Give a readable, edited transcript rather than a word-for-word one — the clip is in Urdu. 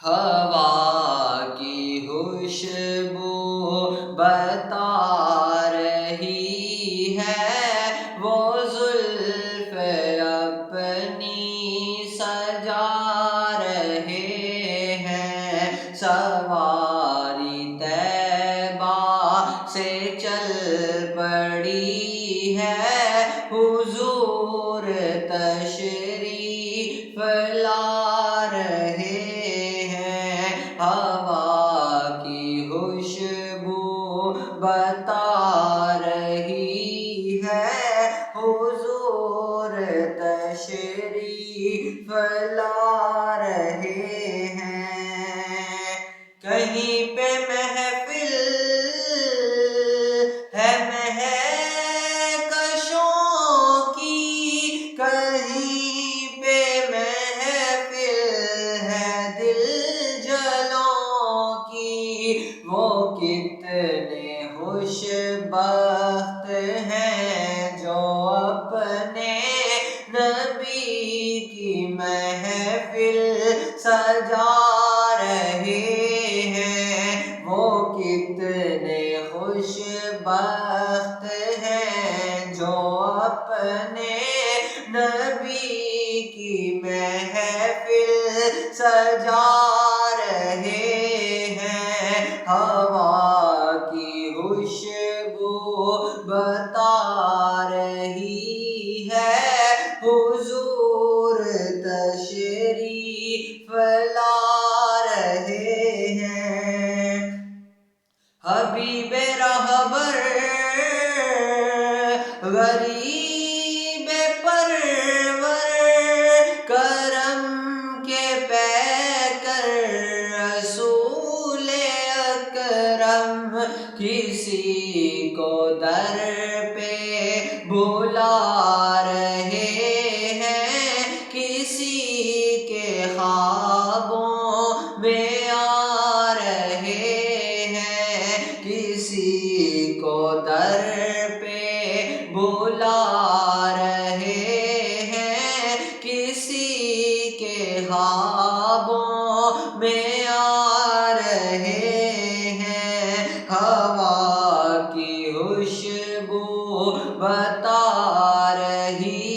ہوا کی خوشبو بتا رہی ہے، وہ زلف اپنی سجا رہے ہیں۔ سواری طیبہ سے چل پڑی ہے، حضور تشریف لا رہے ہیں۔ ہوا کی خوشبو بتا رہی ہے، حضور تشریف لا رہے ہیں۔ کہیں پہ محفل ہے مہکشوں کی، کہیں پہ محفل ہے دل جلوں کی۔ وہ کتنے خوش بخت ہیں جو اپنے نبی کی محفل سجا رہے ہیں۔ وہ کتنے خوش بخت ہیں جو اپنے نبی کی محفل سجا رہے ہیں۔ ہوا کی خوشبو بتا رہی ہے، حضور تشریف لا رہے ہیں۔ حبیب رہبر غریب پرور، کرم کے پیکر رسول اکرم، کسی کو در پہ بلا رہے ہیں، کسی کے خوابوں میں آ رہے ہیں، کسی کو در پہ بلا رہے ہیں، کسی کے خوابوں میں آ رہے ہیں۔ ہوا کی خوشبو بتا رہی